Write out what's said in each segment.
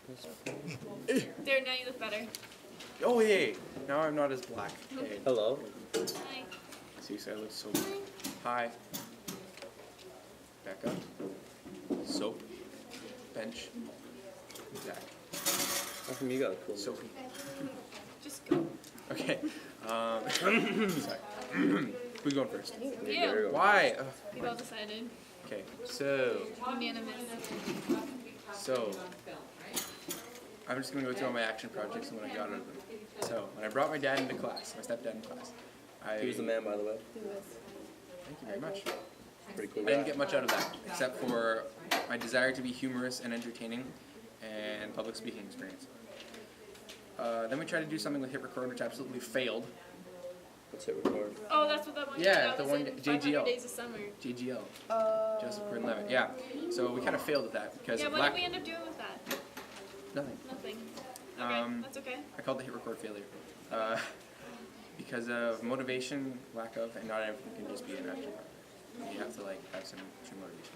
There, now you look better. Oh, hey. Now I'm not as black. Hey. Hello. Hi. Seriously, I look so good. Hi. Becca. Soap. Bench. Zach. How come you got a cool name? Sophie. Just go. Okay. Sorry. Who's going first? You. Why? We've all decided. Okay, so Unanimous. I'm just gonna go through all my action projects and what I got out of them. So when I brought my dad into class, my stepdad in class, He was the man, by the way. Thank you very much. Pretty cool I guy. didn't get much out of that, except for my desire to be humorous and entertaining, and public speaking experience. Then we tried to do something with hit record, which absolutely failed. Let's hit record. Oh, that's what that one. Yeah, that the was one in JGL. 500 Days of Summer. JGL. Joseph Gordon-Levitt. Yeah. So we kind of failed at that because Yeah, of what lack. did we end up doing with that? Nothing. Nothing. Okay, that's okay. I called the hit record failure. Because of motivation, lack of, and not everything can just be an action project. You have to have some true motivation.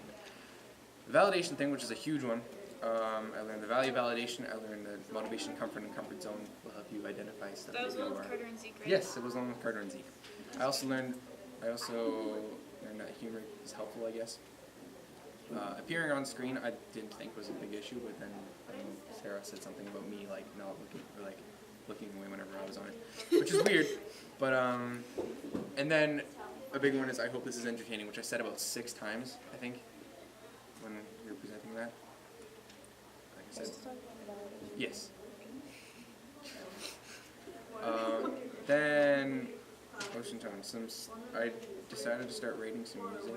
The validation thing, which is a huge one. I learned the value validation. I learned the motivation, comfort, and comfort zone will help you identify stuff That was that one you with are. Carter and Zeke, right? Yes, it was one with Carter and Zeke. I also learned that humor is helpful, I guess. Appearing on screen, I didn't think was a big issue, but then Sarah said something about me not looking or looking away whenever I was on it, which is weird. But and then a big one is I hope this is entertaining, which I said about 6 times, I think, when we were presenting that. Like I said, yes. Then Ocean Tone. I decided to start rating some music.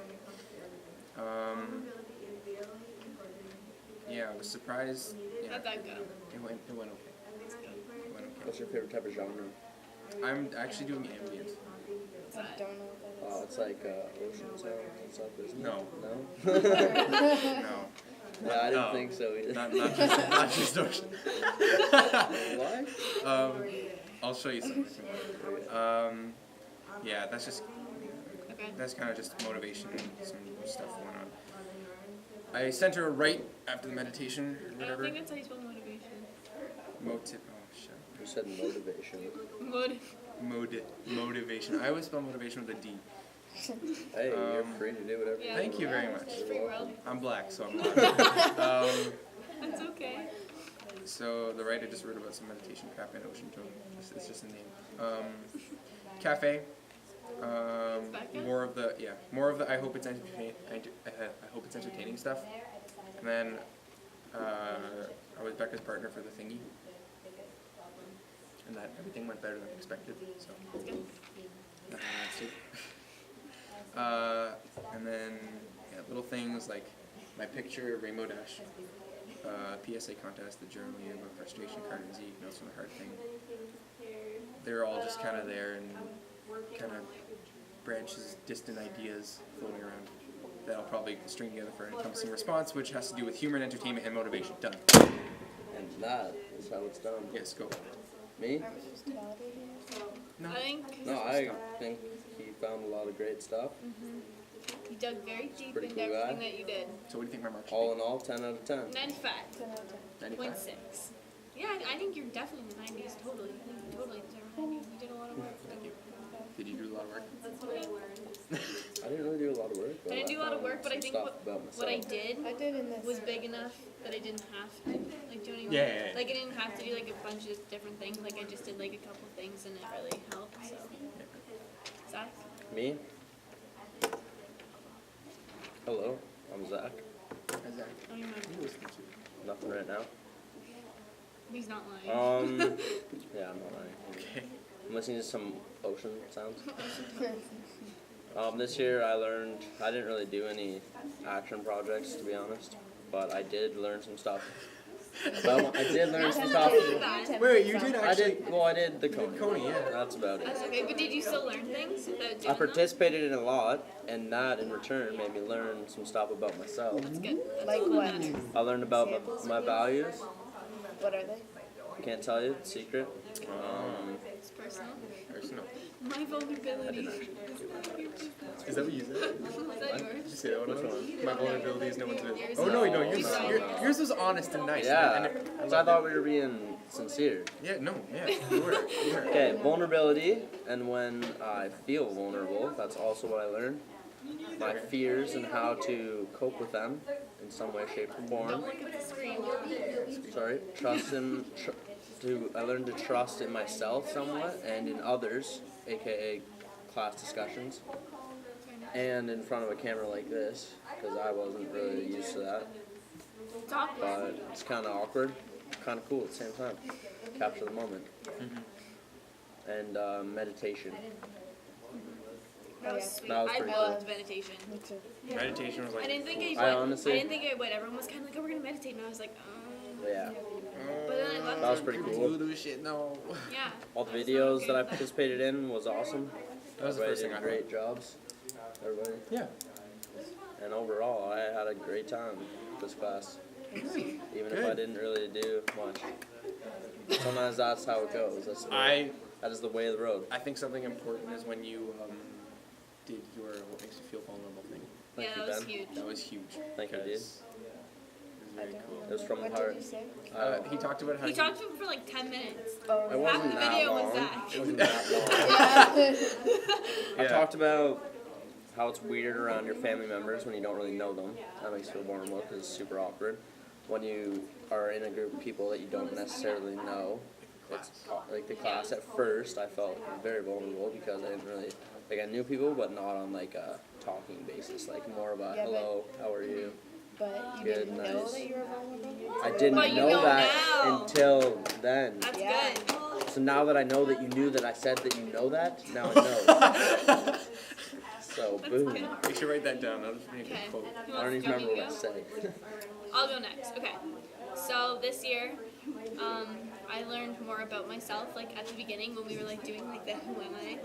Yeah, I was surprised. Yeah, How'd that go? it went okay. That's good. It went What's okay. your favorite type of genre? I'm actually doing ambient. What's that? Oh, it's like ocean sounds and stuff, isn't it? No. No? No, Yeah, I didn't No. think so either. not just ocean. Why? I'll show you something. Yeah, Okay. that's kind of just motivation and some stuff going on. I sent her a right after the meditation or I don't whatever. think that's how you spell motivation. Shit. You said motivation. Motivation. I always spell motivation with a D. Hey, you're free to do whatever. Yeah. Thank you very much. It's free world. I'm black, so I'm not. That's okay. So the right, I just wrote about some meditation crap in Ocean Tone. It's just a name. Cafe. Becca? More of the I hope it's entertaining stuff. And then I was Becca's partner for the thingy. And that everything went better than expected. So That's good. nothing else to. And then little things like my picture, Rainbow Dash, PSA contest, the journal about frustration, Carter and Zeke, notes from the heart thing. They're all just kind of there and kind of branches, distant ideas floating around that I'll probably string together for an encompassing response, which has to do with humor and entertainment and motivation. Done. And that is how it's done. Yes, go. Me? No. I think No, I think he found a lot of great stuff. you dug very deep Pretty into cool guy. everything that you did. So what do you think my mark should All in all, 10 out of 10. 95.6. 95? Yeah, I think you're definitely in the 90s. Totally. I think you totally deserve a 90. You did a lot of work. Thank you. Did you do a lot of work? I didn't really do a lot of work. But I didn't do a lot of work, but I some think stuff what about myself. I did I did in this. was big enough that I didn't have to. Like, do you know what I mean? Yeah. Like, I didn't have to do like a bunch of different things. Like, I just did like a couple things, and it really helped. So, Zach. Me? Hello, I'm Zach. How's that? I don't even know. Who listened to? Nothing right now. He's not lying. Yeah, I'm not lying. Okay. I'm listening to some ocean sounds. This year I didn't really do any action projects, to be honest, but I did learn some stuff. I did learn some stuff. Wait, you did actually? I did the Coney. Coney, yeah. That's about That's it. okay. But did you still learn things without doing I them? participated in a lot, and that in return made me learn some stuff about myself. That's good. That's Like all that what? matters. I learned about my values. What are they? Can't tell you. It's secret. It's personal. Personal. My I vulnerability. didn't actually do that. Is that what you said? Was that Did you yours? say that one? Which one? My vulnerability is no one's business. Yours Oh no, is- no, yours, No, your, no. yours was honest and nice. Yeah. And So I thought we were being sincere. Yeah, no, yeah, you were. You were. Okay, vulnerability, and when I feel vulnerable, that's also what I learned. My fears and how to cope with them in some way, shape, or form. Don't look at the screen. Sorry, I learned to trust in myself somewhat and in others, aka class discussions, and in front of a camera like this, because I wasn't really used to that. It's awkward. But it's kind of awkward, kind of cool at the same time. Capture the moment. And meditation. That was sweet. That was I pretty loved meditation. Me too. Meditation was like. I didn't think cool. I would. I honestly- I didn't think I would. Everyone was kind of like, "Oh, we're gonna meditate," and I was like, But yeah, But then I loved that was it. pretty cool. Voodoo shit, no. Yeah. All the videos that I participated in was awesome. That was the Everybody first did thing I great jobs. Everybody. Yeah. And overall, I had a great time with this class. Even if I Good. didn't really do much. Sometimes that's how it goes. That is the way of the road. I think something important is when you did your what makes you feel vulnerable thing. Thank Yeah, you, that was Ben. huge. That was huge. Thank you, dude. because It was very cool. It was from the What heart. did you say? He talked about how He talked to him for like 10 minutes. Oh, It Half wasn't the that video long. was Zach. It wasn't that long. yeah. I talked about how it's weird around your family members when you don't really know them. That makes you feel vulnerable because it's super awkward. When you are in a group of people that you don't necessarily know, it's like the class at first, I felt very vulnerable because I didn't really, like I knew people, but not on like a talking basis, like more of a Yeah, but- hello, how are you? But you Good, didn't know nice. that you were vulnerable? I didn't But you know know that now. until then. That's Yeah. good. So now that I know that you knew that I said that you know that, now I know. So boom. good. We should write that down. That'll just be a Okay. good quote. Who I wants don't to even jump remember in? what I said. I'll go next. Okay. So this year, I learned more about myself. Like at the beginning, when we were like doing like the who am I,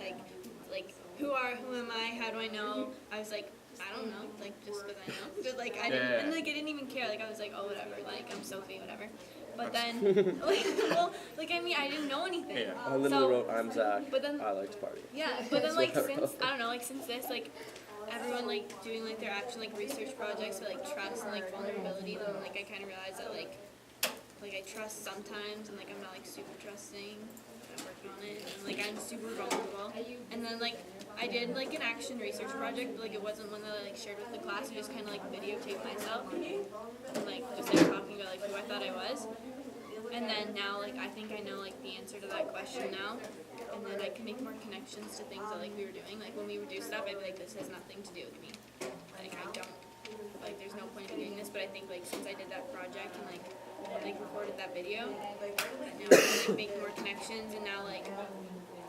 like who am I? How do I know? I was like, I don't know, like just because I know. But like I didn't, Yeah. and like I didn't even care. Like I was like, oh whatever, like I'm Sophie, whatever. But then, like I mean, I didn't know anything. Yeah. I literally wrote, I'm Zach. But then- I like to party. Yeah, but then like That's what I since wrote. I don't know, like since this, like everyone like doing like their action like research projects with like trust and like vulnerability, then like I kind of realized that like I trust sometimes and like I'm not like super trusting. I'm working on it and like I'm super vulnerable. And then like I did like an action research project, but like it wasn't one that I like shared with the class. I just kind of like videotaped myself and like just like talking about like who I thought I was. And then now, like, I think I know, like, the answer to that question now. And then I can make more connections to things that, like, we were doing. Like, when we would do stuff, I'd be like, this has nothing to do with me. Like, I don't, like, there's no point in doing this. But I think, like, since I did that project and, like recorded that video, now I can, like, make more connections. And now, like,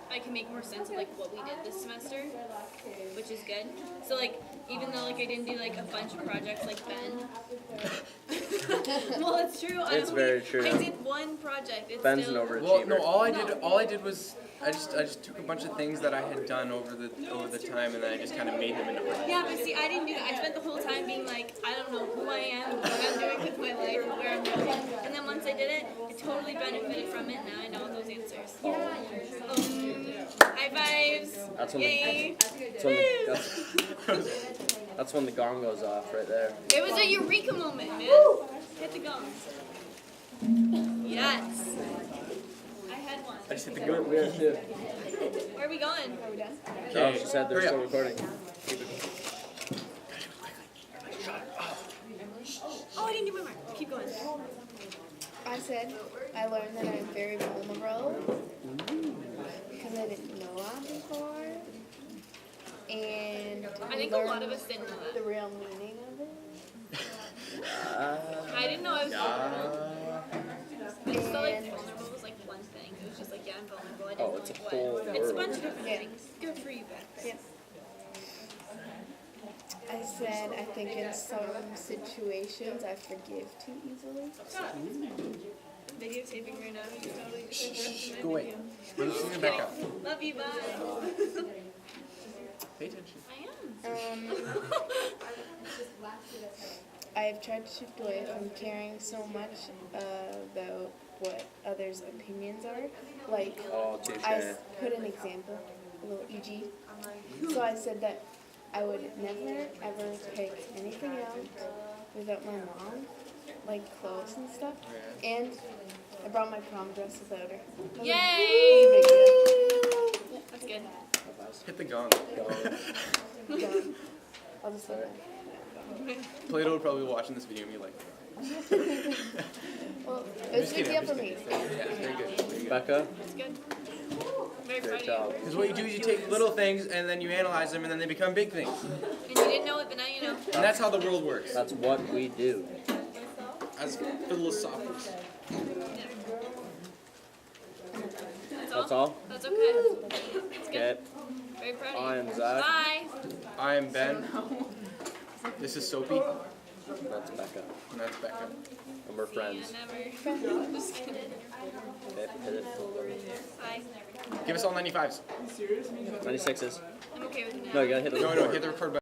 I can make more sense of, like, what we did this semester, which is good. So, like, even though, like, I didn't do, like, a bunch of projects like Ben. Well, it's true. It's very true. I did one project. It's Ben's still, an overachiever. Well, no, all I did was I just took a bunch of things that I had done over the time, and then I just kind of made them into projects. Yeah, but see, I didn't do that. I spent the whole time being like, I don't know who I am, what I'm doing with my life, and where I'm going. And then once I did it, I totally benefited from it. Now I know all those answers. High fives! That's when Yay! that's when the gong goes off right there. It was a eureka moment, man. Hit the gong. Yes. I had one. I just hit the go. Where are we going? Are we done? No, she said they're Hurry still up. recording. Oh, I didn't do my mark. Keep going. I said I learned that I'm very vulnerable because I didn't know that before. And I think a lot of us didn't know the that. real meaning of it. I didn't know I was vulnerable. I just thought like vulnerable was like one thing. It was just like, yeah, I'm vulnerable. I didn't Oh, know it's a like whole what. It's a world. bunch of different Yeah. things. Good for you, Becca. Yeah. I said I think in some situations I forgive too easily. I'm videotaping right now. You totally just Go away. We're listening to Becca. Love you, bye. Pay attention. I am. I've tried to shift away from caring so much about what others others' opinions are. Like, Oh, touche. put an example, a little e.g. So I said that I would never ever pick anything out without my mom, like clothes and stuff. And I brought my prom dress without her. Yay! Big deal. That's good. Hit the gong. Done. I'll just say that. Plato would probably be watching this video and be like, Well, it was a big deal for me. yeah, it's very good. Very good. Becca, That's good. Very proud great of job. you. Because what you do is you take little things and then you analyze them and then they become big things. And you didn't know it, but now you know. And that's how the world works. That's what we do. As philosophers. That's all? That's okay. That's Okay. good. Very proud of I you. am Zach. Bye. I am Ben. This is Sophie. That's Becca. And that's Becca. And we're friends. Yeah, never. Just kidding. Okay, hit it. Bye. Give us all 95s. 96s. I'm okay with it now. No, you gotta hit the No, record. hit the record button.